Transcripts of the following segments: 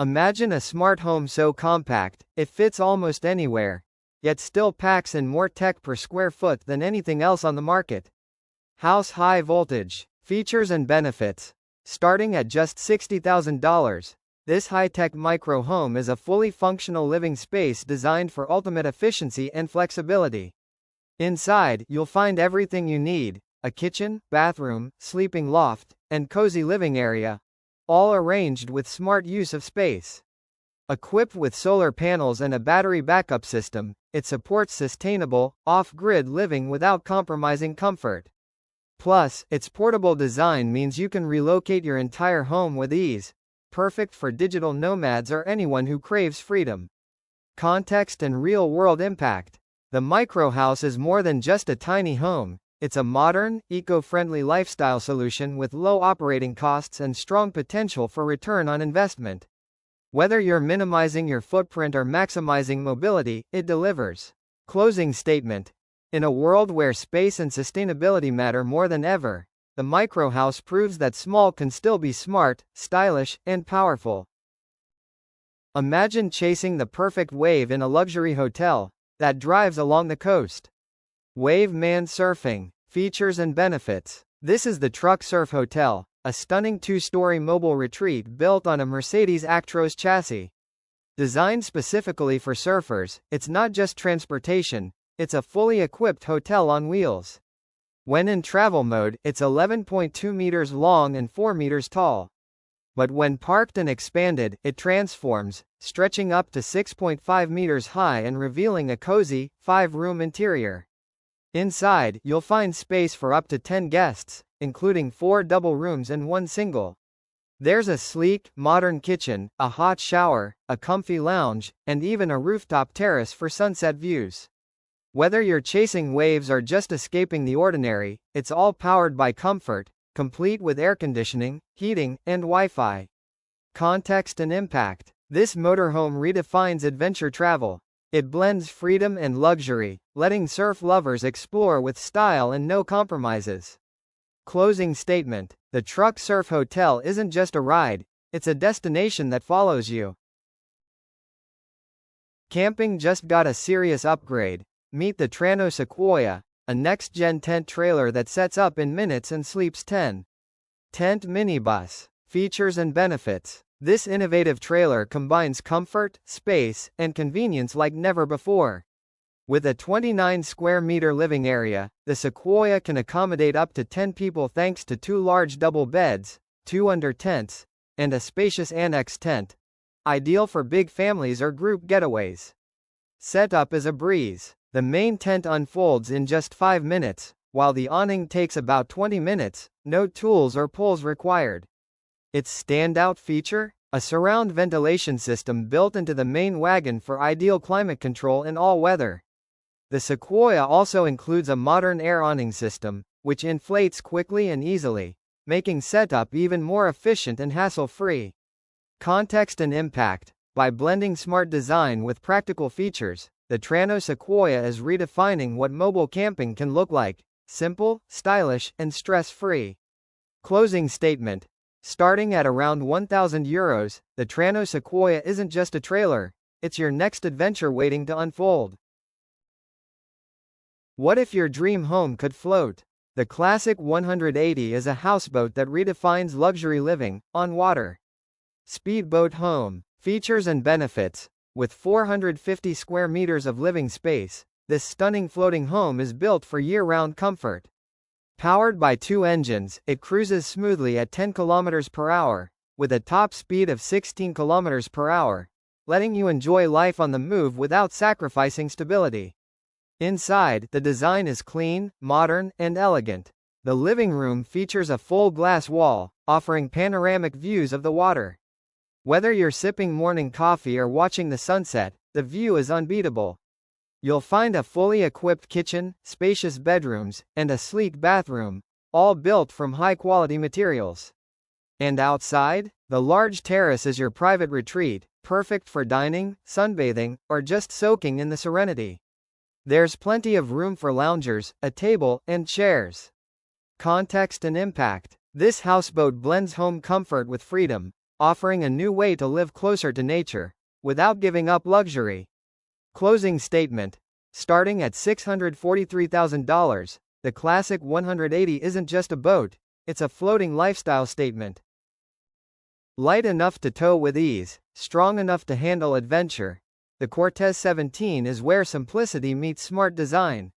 Imagine a smart home so compact, it fits almost anywhere, yet still packs in more tech per square foot than anything else on the market. House high voltage. Features and benefits. Starting at just $60,000, this high-tech micro home is a fully functional living space designed for ultimate efficiency and flexibility. Inside, you'll find everything you need: a kitchen, bathroom, sleeping loft, and cozy living area, all arranged with smart use of space. Equipped with solar panels and a battery backup system, it supports sustainable, off-grid living without compromising comfort. Plus, its portable design means you can relocate your entire home with ease, perfect for digital nomads or anyone who craves freedom. Context and real-world impact. The micro house is more than just a tiny home. It's a modern, eco-friendly lifestyle solution with low operating costs and strong potential for return on investment. Whether you're minimizing your footprint or maximizing mobility, it delivers. Closing statement. In a world where space and sustainability matter more than ever, the micro house proves that small can still be smart, stylish, and powerful. Imagine chasing the perfect wave in a luxury hotel that drives along the coast. Wave Man Surfing. Features and benefits. This is the Truck Surf Hotel, a stunning two-story mobile retreat built on a Mercedes Actros chassis. Designed specifically for surfers, it's not just transportation, it's a fully equipped hotel on wheels. When in travel mode, it's 11.2 meters long and 4 meters tall. But when parked and expanded, it transforms, stretching up to 6.5 meters high and revealing a cozy, 5-room interior. Inside, you'll find space for up to 10 guests, including 4 double rooms and 1 single. There's a sleek, modern kitchen, a hot shower, a comfy lounge, and even a rooftop terrace for sunset views. Whether you're chasing waves or just escaping the ordinary, it's all powered by comfort, complete with air conditioning, heating, and Wi-Fi. Context and impact. This motorhome redefines adventure travel. It blends freedom and luxury, letting surf lovers explore with style and no compromises. Closing statement. The Truck Surf Hotel isn't just a ride, it's a destination that follows you. Camping just got a serious upgrade. Meet the Trano Sequoia, a next-gen tent trailer that sets up in minutes and sleeps 10. Tent minibus. Features and benefits. This innovative trailer combines comfort, space, and convenience like never before. With a 29-square-meter living area, the Sequoia can accommodate up to 10 people thanks to 2 large double beds, 2 under tents, and a spacious annex tent. Ideal for big families or group getaways. Setup is a breeze. The main tent unfolds in just 5 minutes, while the awning takes about 20 minutes, no tools or poles required. Its standout feature? A surround ventilation system built into the main wagon for ideal climate control in all weather. The Sequoia also includes a modern air awning system, which inflates quickly and easily, making setup even more efficient and hassle-free. Context and impact. By blending smart design with practical features, the Trano Sequoia is redefining what mobile camping can look like: simple, stylish, and stress-free. Closing statement. Starting at around €1,000, the Trano Sequoia isn't just a trailer, it's your next adventure waiting to unfold. What if your dream home could float? The Classic 180 is a houseboat that redefines luxury living, on water. Speedboat Home. Features and benefits. With 450 square meters of living space, this stunning floating home is built for year-round comfort. Powered by 2 engines, it cruises smoothly at 10 km per hour, with a top speed of 16 km per hour, letting you enjoy life on the move without sacrificing stability. Inside, the design is clean, modern, and elegant. The living room features a full glass wall, offering panoramic views of the water. Whether you're sipping morning coffee or watching the sunset, the view is unbeatable. You'll find a fully equipped kitchen, spacious bedrooms, and a sleek bathroom, all built from high-quality materials. And outside, the large terrace is your private retreat, perfect for dining, sunbathing, or just soaking in the serenity. There's plenty of room for loungers, a table, and chairs. Context and impact. This houseboat blends home comfort with freedom, offering a new way to live closer to nature, without giving up luxury. Closing statement. Starting at $643,000, the classic 180 isn't just a boat, it's a floating lifestyle statement. Light enough to tow with ease, strong enough to handle adventure, the Cortez 17 is where simplicity meets smart design.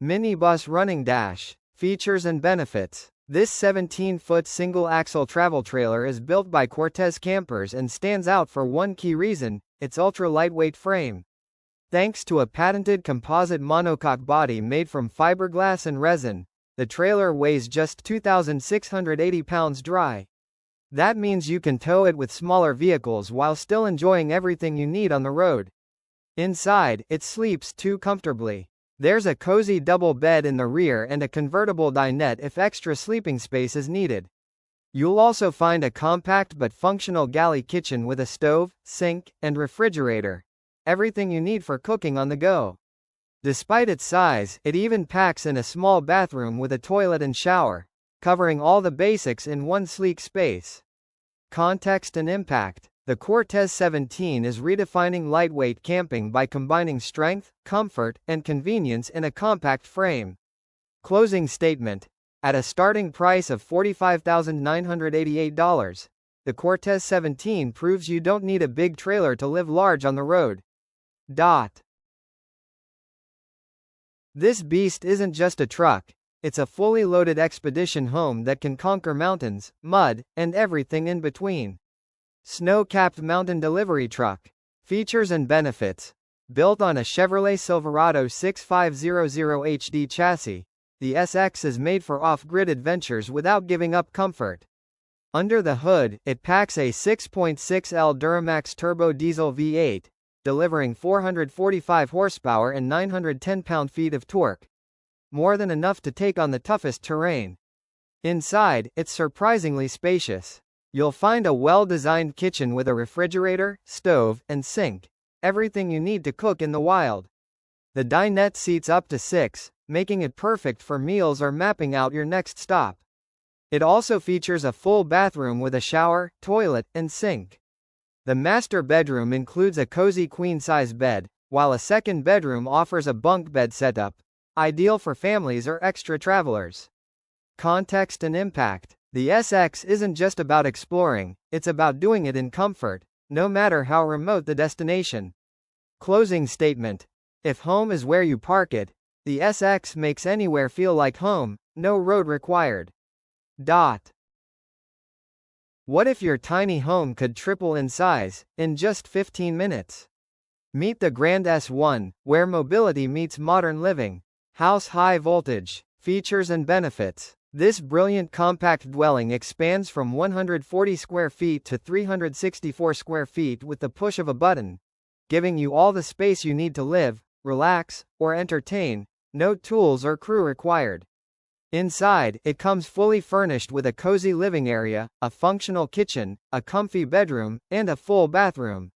Minibus running dash. Features and benefits. This 17-foot single-axle travel trailer is built by Cortez Campers and stands out for one key reason: its ultra-lightweight frame. Thanks to a patented composite monocoque body made from fiberglass and resin, the trailer weighs just 2,680 pounds dry. That means you can tow it with smaller vehicles while still enjoying everything you need on the road. Inside, it sleeps too comfortably. There's a cozy double bed in the rear and a convertible dinette if extra sleeping space is needed. You'll also find a compact but functional galley kitchen with a stove, sink, and refrigerator. Everything you need for cooking on the go. Despite its size, it even packs in a small bathroom with a toilet and shower, covering all the basics in one sleek space. Context and impact. The Cortez 17 is redefining lightweight camping by combining strength, comfort, and convenience in a compact frame. Closing statement. At a starting price of $45,988, the Cortez 17 proves you don't need a big trailer to live large on the road. This beast isn't just a truck, it's a fully loaded expedition home that can conquer mountains, mud, and everything in between. Snow-capped mountain delivery truck. Features and benefits. Built on a Chevrolet Silverado 6500 HD chassis, the SX is made for off-grid adventures without giving up comfort. Under the hood, it packs a 6.6L Duramax turbo diesel V8, delivering 445 horsepower and 910 pound-feet of torque. More than enough to take on the toughest terrain. Inside, it's surprisingly spacious. You'll find a well-designed kitchen with a refrigerator, stove, and sink. Everything you need to cook in the wild. The dinette seats up to 6, making it perfect for meals or mapping out your next stop. It also features a full bathroom with a shower, toilet, and sink. The master bedroom includes a cozy queen-size bed, while a second bedroom offers a bunk bed setup, ideal for families or extra travelers. Context and impact. The SX isn't just about exploring, it's about doing it in comfort, no matter how remote the destination. Closing statement. If home is where you park it, the SX makes anywhere feel like home, no road required. What if your tiny home could triple in size, in just 15 minutes? Meet the Grand S1, where mobility meets modern living. House high voltage. Features and benefits. This brilliant compact dwelling expands from 140 square feet to 364 square feet with the push of a button, giving you all the space you need to live, relax, or entertain, no tools or crew required. Inside, it comes fully furnished with a cozy living area, a functional kitchen, a comfy bedroom, and a full bathroom.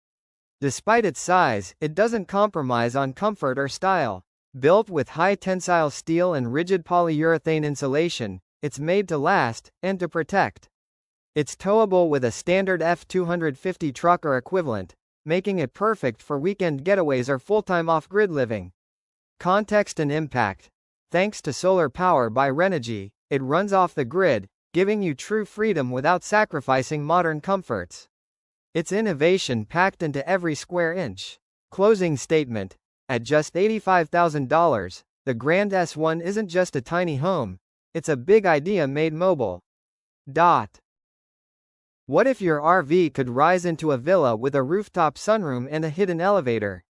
Despite its size, it doesn't compromise on comfort or style. Built with high-tensile steel and rigid polyurethane insulation, it's made to last, and to protect. It's towable with a standard F250 truck or equivalent, making it perfect for weekend getaways or full-time off-grid living. Context and impact. Thanks to solar power by Renogy, it runs off the grid, giving you true freedom without sacrificing modern comforts. It's innovation packed into every square inch. Closing statement. At just $85,000, the Grand S1 isn't just a tiny home, it's a big idea made mobile. What if your RV could rise into a villa with a rooftop sunroom and a hidden elevator?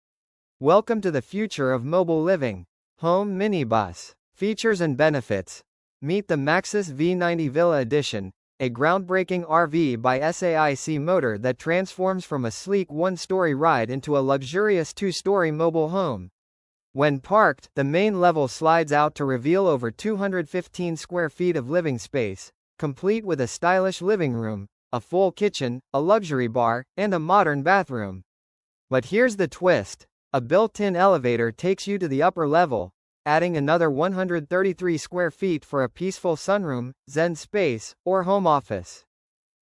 Welcome to the future of mobile living. Home minibus. Features and benefits. Meet the Maxus V90 Villa Edition, a groundbreaking RV by SAIC Motor that transforms from a sleek one-story ride into a luxurious two-story mobile home. When parked, the main level slides out to reveal over 215 square feet of living space, complete with a stylish living room, a full kitchen, a luxury bar, and a modern bathroom. But here's the twist. A built-in elevator takes you to the upper level, adding another 133 square feet for a peaceful sunroom, zen space, or home office.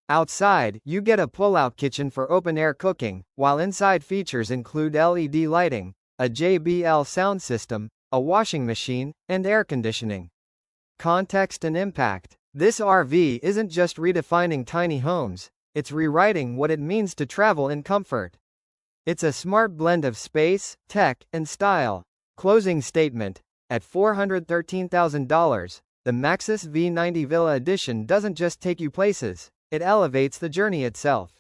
Outside, you get a pull-out kitchen for open-air cooking, while inside features include LED lighting, a JBL sound system, a washing machine, and air conditioning. Context and impact. This RV isn't just redefining tiny homes, it's rewriting what it means to travel in comfort. It's a smart blend of space, tech, and style. Closing statement. At $413,000, the Maxus V90 Villa Edition doesn't just take you places, it elevates the journey itself.